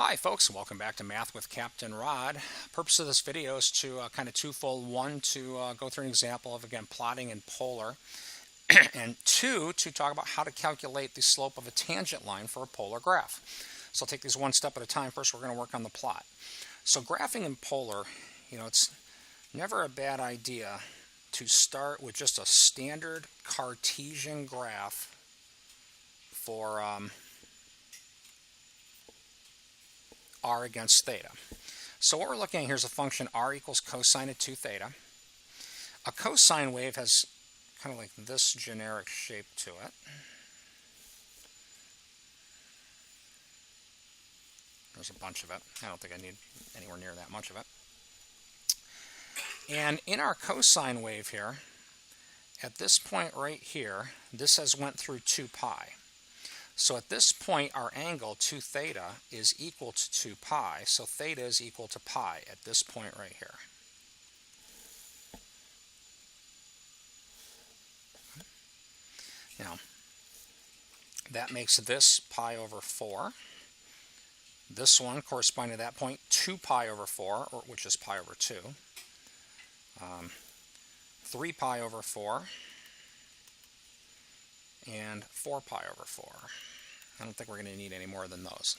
Hi folks, welcome back to Math with Captain Rod. Purpose of this video is to kind of twofold. One, to go through an example of, again, plotting in polar, and two, to talk about how to calculate the slope of a tangent line for a polar graph. So I'll take these one step at a time. First, we're going to work on the plot. So graphing in polar, it's never a bad idea to start with just a standard Cartesian graph for r against theta. So what we're looking at here is a function r equals cosine of 2 theta. A cosine wave has kind of like this generic shape to it. There's a bunch of it. I don't think I need anywhere near that much of it. And in our cosine wave here, at this point right here, this has went through 2 pi. So at this point, our angle 2 theta is equal to 2 pi. So theta is equal to pi at this point right here. Now, that makes this pi over 4. This one corresponding to that point, 2 pi over 4, which is pi over 2. 3 pi over 4. And 4 pi over 4. I don't think we're going to need any more than those.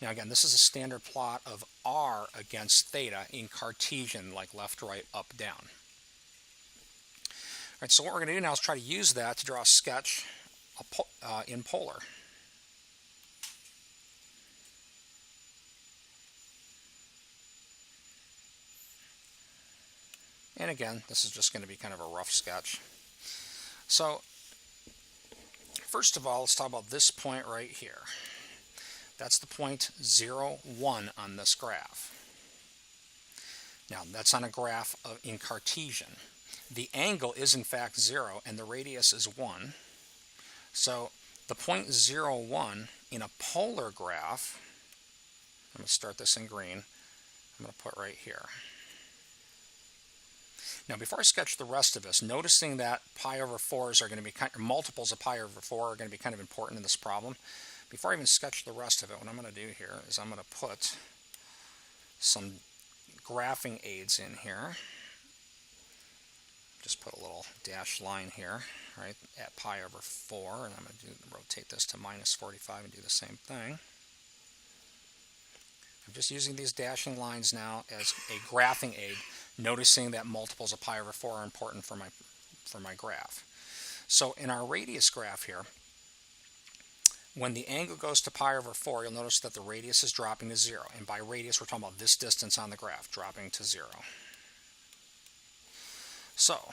Now again, this is a standard plot of r against theta in Cartesian, like left, right, up, down. All right, so what we're going to do now is try to use that to draw a sketch in polar. And again, this is just going to be kind of a rough sketch. So, first of all, let's talk about this point right here. That's the point 0, 1 on this graph. Now, that's on a graph in Cartesian. The angle is in fact 0, and the radius is 1. So, the point 0, 1 in a polar graph, I'm going to start this in green, I'm going to put right here. Now, before I sketch the rest of this, noticing that pi over 4s are going to be multiples of pi over 4 are going to be kind of important in this problem. Before I even sketch the rest of it, what I'm going to do here is I'm going to put some graphing aids in here. Just put a little dashed line here, right, at pi over 4, and I'm going to rotate this to minus 45 and do the same thing. I'm just using these dashing lines now as a graphing aid, noticing that multiples of pi over 4 are important for my graph. So in our radius graph here, when the angle goes to pi over 4, you'll notice that the radius is dropping to 0. And by radius, we're talking about this distance on the graph, dropping to 0. So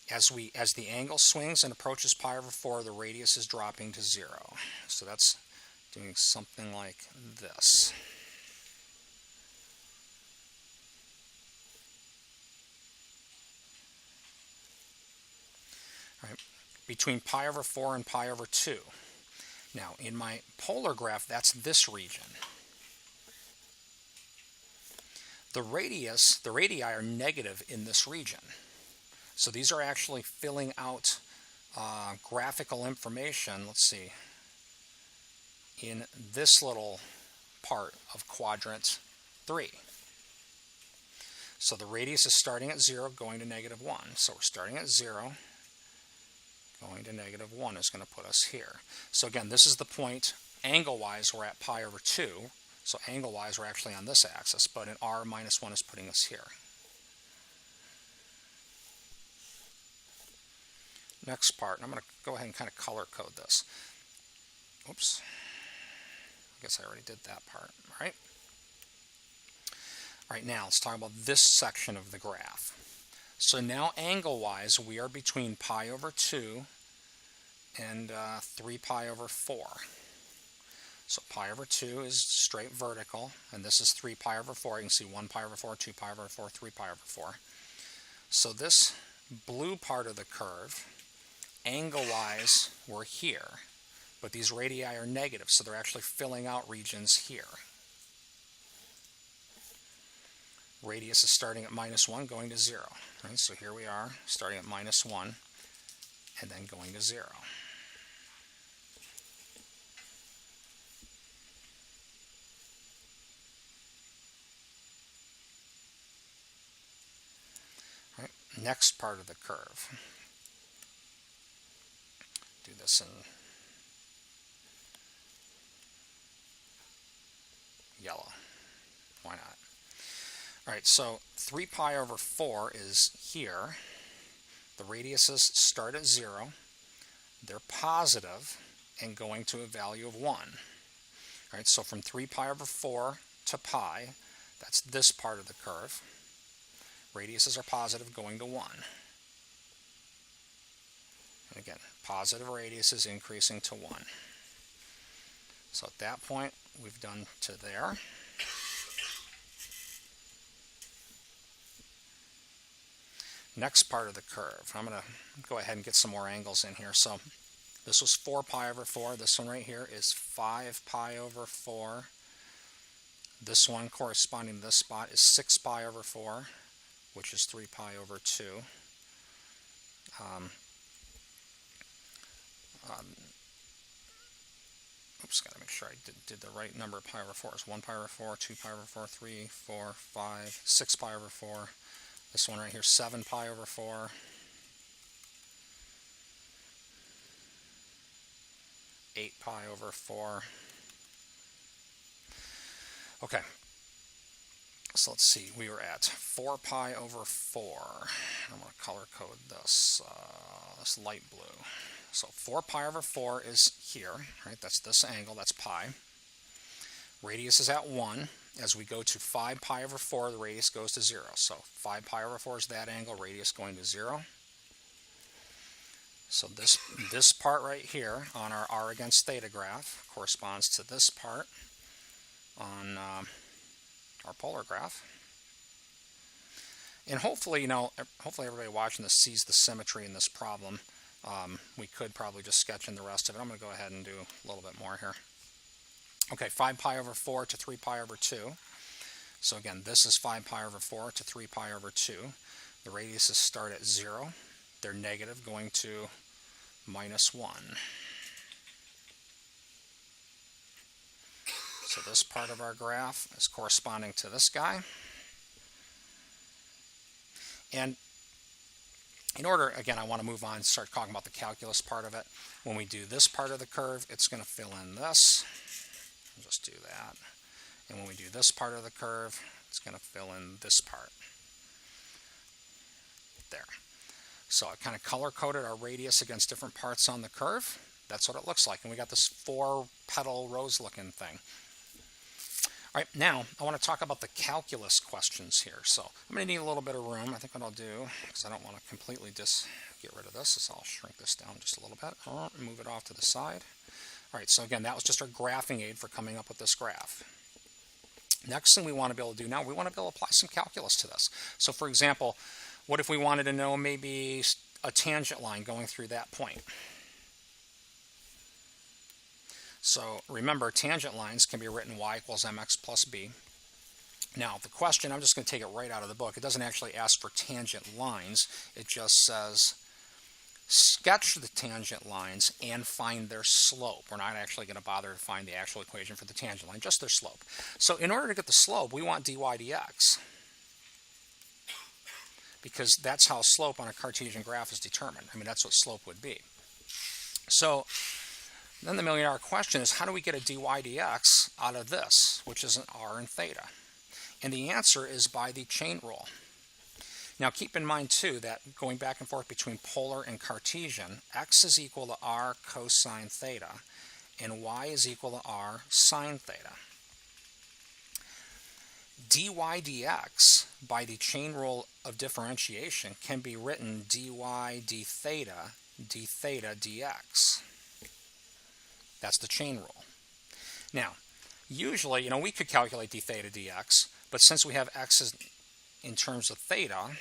as the angle swings and approaches pi over 4, the radius is dropping to 0. So that's doing something like this. Right, between pi over 4 and pi over 2. Now, in my polar graph, that's this region. The radii are negative in this region. So these are actually filling out graphical information, let's see, in this little part of quadrant 3. So the radius is starting at 0, going to negative 1. So we're starting at 0. Going to negative 1 is going to put us here. So again, this is the point, angle-wise, we're at pi over 2. So angle-wise, we're actually on this axis, but in r minus 1 is putting us here. Next part, and I'm going to go ahead and kind of color code this. Oops. I guess I already did that part, right? All right, now let's talk about this section of the graph. So now angle-wise, we are between pi over 2 and 3 pi over 4. So pi over 2 is straight vertical, and this is 3 pi over 4. You can see 1 pi over 4, 2 pi over 4, 3 pi over 4. So this blue part of the curve, angle-wise, we're here. But these radii are negative, so they're actually filling out regions here. Radius is starting at minus 1, going to 0. Right? So here we are, starting at minus 1, and then going to 0. next part of the curve. Do this in yellow. Why not? All right, so 3 pi over 4 is here. The radiuses start at 0. They're positive and going to a value of 1. All right, so from 3 pi over 4 to pi, that's this part of the curve. Radiuses are positive going to 1. And again, positive radius is increasing to 1. So at that point, we've done to there. Next part of the curve. I'm going to go ahead and get some more angles in here. So this was 4 pi over 4. This one right here is 5 pi over 4. This one corresponding to this spot is 6 pi over 4, which is 3 pi over 2. Oops, got to make sure I did the right number of pi over 4. It's 1 pi over 4, 2 pi over 4, 3, 4, 5, 6 pi over 4. This one right here, 7 pi over 4. 8 pi over 4. Okay, so let's see, we were at 4 pi over 4. I'm going to color code this, this light blue. So 4 pi over 4 is here, right? That's this angle, that's pi. Radius is at 1. As we go to 5 pi over 4, the radius goes to 0. So 5 pi over 4 is that angle, radius going to 0. So this part right here on our r against theta graph corresponds to this part on our polar graph. And hopefully, hopefully everybody watching this sees the symmetry in this problem. We could probably just sketch in the rest of it. I'm going to go ahead and do a little bit more here. Okay, 5 pi over 4 to 3 pi over 2. So again, this is 5 pi over 4 to 3 pi over 2. The radiuses start at 0. They're negative, going to minus 1. So this part of our graph is corresponding to this guy. And in order, again, I want to move on and start talking about the calculus part of it. When we do this part of the curve, it's going to fill in this. I'll just do that. And when we do this part of the curve, it's going to fill in this part. There. So I kind of color-coded our radius against different parts on the curve. That's what it looks like. And we got this 4-petal rose-looking thing. All right, now I want to talk about the calculus questions here. So I'm going to need a little bit of room. I think what I'll do, because I don't want to completely get rid of this, is I'll shrink this down just a little bit. Move it off to the side. All right, so again, that was just our graphing aid for coming up with this graph. Next thing we want to be able to do now, we want to be able to apply some calculus to this. So for example, what if we wanted to know maybe a tangent line going through that point? So remember, tangent lines can be written y equals mx plus b. Now the question, I'm just going to take it right out of the book. It doesn't actually ask for tangent lines. It just says sketch the tangent lines and find their slope. We're not actually going to bother to find the actual equation for the tangent line, just their slope. So in order to get the slope, we want dy dx, because that's how slope on a Cartesian graph is determined. I mean, that's what slope would be. So then the million-dollar question is, how do we get a dy dx out of this, which is an r and theta? And the answer is by the chain rule. Now keep in mind too that going back and forth between polar and Cartesian, x is equal to r cosine theta and y is equal to r sine theta. Dy dx by the chain rule of differentiation can be written dy d theta dx. That's the chain rule. Now, usually, we could calculate d theta dx, but since we have x in terms of theta,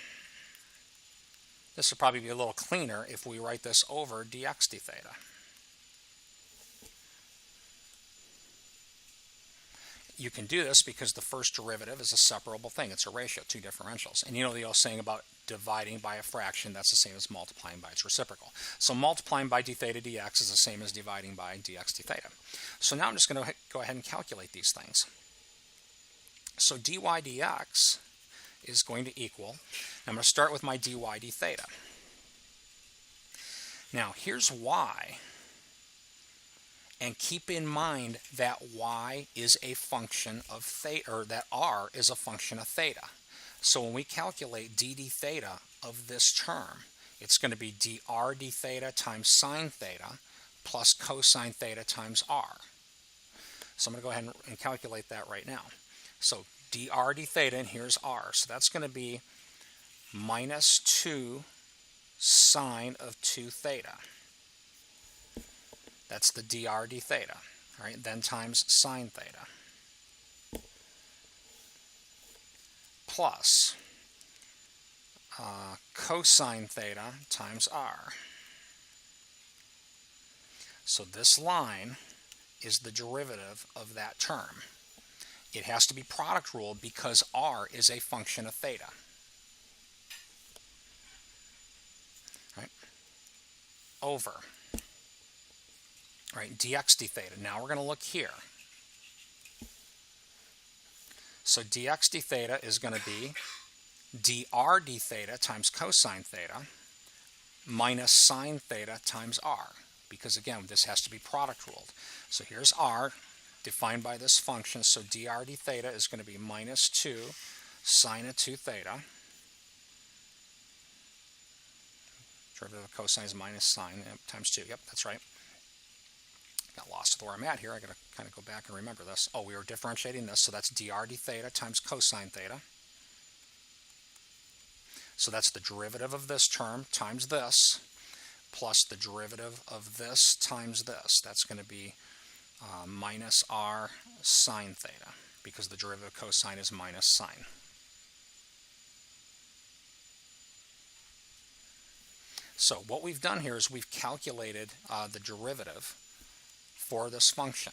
this would probably be a little cleaner if we write this over dx d theta. You can do this because the first derivative is a separable thing. It's a ratio, two differentials. And you know the old saying about dividing by a fraction, that's the same as multiplying by its reciprocal. So multiplying by d theta dx is the same as dividing by dx d theta. So now I'm just going to go ahead and calculate these things. So dy dx is going to equal, I'm going to start with my dy d theta. Now here's y, and keep in mind that y is a function of theta, or that r is a function of theta. So when we calculate d theta of this term, it's going to be dr d theta times sine theta plus cosine theta times r. So I'm going to go ahead and calculate that right now. So dr d theta, and here's r. So that's going to be minus 2 sine of 2 theta. That's the dr d theta. All right, then times sine theta. Plus cosine theta times r. So this line is the derivative of that term. It has to be product ruled because r is a function of theta. Right? Over. Right, dx d theta. Now we're going to look here. So dx d theta is going to be dr d theta times cosine theta minus sine theta times r, because again this has to be product ruled. So here's r defined by this function, so dr d theta is going to be minus 2 sine of 2 theta. Derivative of cosine is minus sine times 2. Yep, that's right. Got lost with where I'm at here. I got to kind of go back and remember this. Oh, we were differentiating this, so that's dr d theta times cosine theta. So that's the derivative of this term times this, plus the derivative of this times this. That's going to be minus r sine theta, because the derivative of cosine is minus sine. So what we've done here is we've calculated the derivative for this function.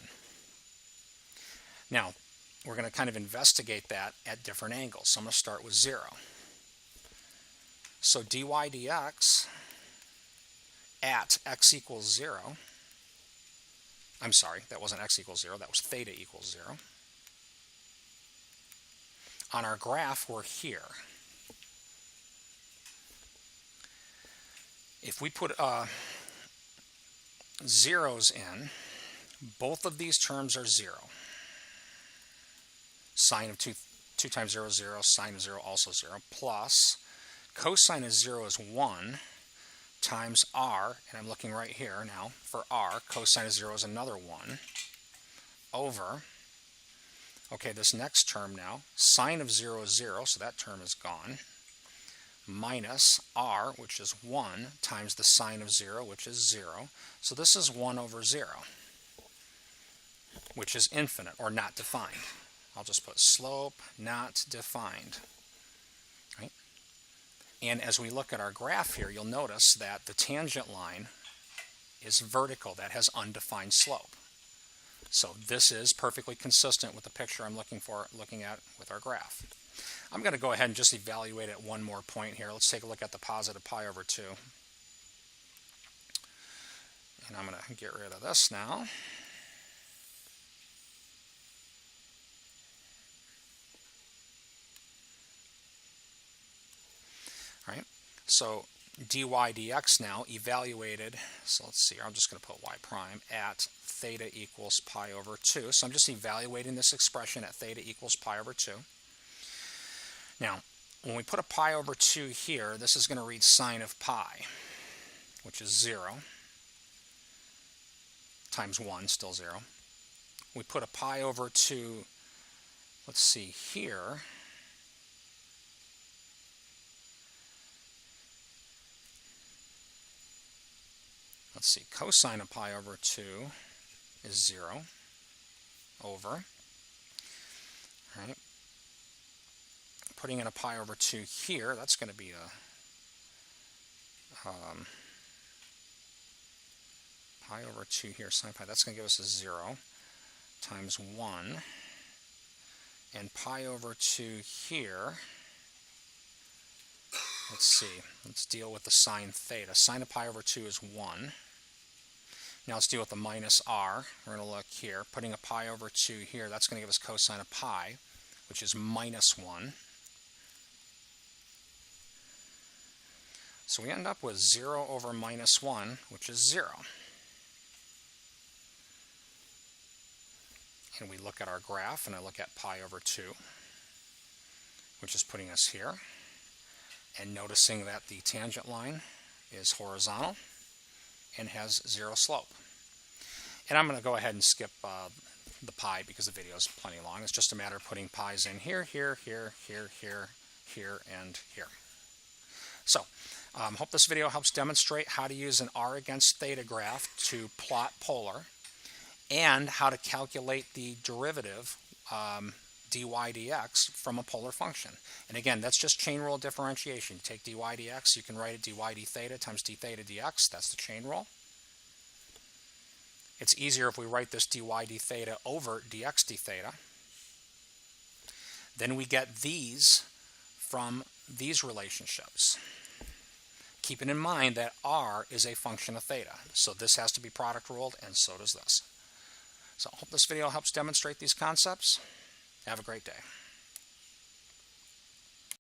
Now, we're going to kind of investigate that at different angles. So I'm going to start with 0. So dy dx at x equals 0, I'm sorry, that wasn't x equals 0, that was theta equals 0. On our graph, we're here. If we put zeros in, both of these terms are 0. Sine of 2 times 0 is 0, sine of 0 also 0, plus cosine of 0 is 1 times r, and I'm looking right here now for r, cosine of 0 is another 1, over, okay, this next term now, sine of 0 is 0, so that term is gone, minus r, which is 1, times the sine of 0, which is 0, so this is 1 over 0, which is infinite, or not defined. I'll just put slope not defined. Right? And as we look at our graph here, you'll notice that the tangent line is vertical. That has undefined slope. So this is perfectly consistent with the picture I'm looking at with our graph. I'm going to go ahead and just evaluate at one more point here. Let's take a look at the positive pi over 2. And I'm going to get rid of this now. All right, so dy dx now evaluated, so let's see, I'm just going to put y prime at theta equals pi over 2. So I'm just evaluating this expression at theta equals pi over 2. Now, when we put a pi over 2 here, this is going to read sine of pi, which is 0, times 1, still 0. We put a pi over 2, let's see, here. Let's see, cosine of pi over 2 is 0, over. All right. Putting in a pi over 2 here, that's going to be a pi over 2 here, sine pi, that's going to give us a 0 times 1. And pi over 2 here, let's see, let's deal with the sine theta. Sine of pi over 2 is 1. Now let's deal with the minus r. We're going to look here. Putting a pi over 2 here, that's going to give us cosine of pi, which is minus 1. So we end up with 0 over minus 1, which is 0. And we look at our graph, and I look at pi over 2, which is putting us here. And noticing that the tangent line is horizontal and has 0 slope. And I'm going to go ahead and skip the pi because the video is plenty long. It's just a matter of putting pi's in here, here, here, here, here, here, and here. So, hope this video helps demonstrate how to use an r against theta graph to plot polar, and how to calculate the derivative dy dx from a polar function. And again, that's just chain rule differentiation. You take dy dx, you can write it dy d theta times d theta dx. That's the chain rule. It's easier if we write this dy d theta over dx d theta. Then we get these from these relationships. Keeping in mind that r is a function of theta. So this has to be product ruled, and so does this. So I hope this video helps demonstrate these concepts. Have a great day.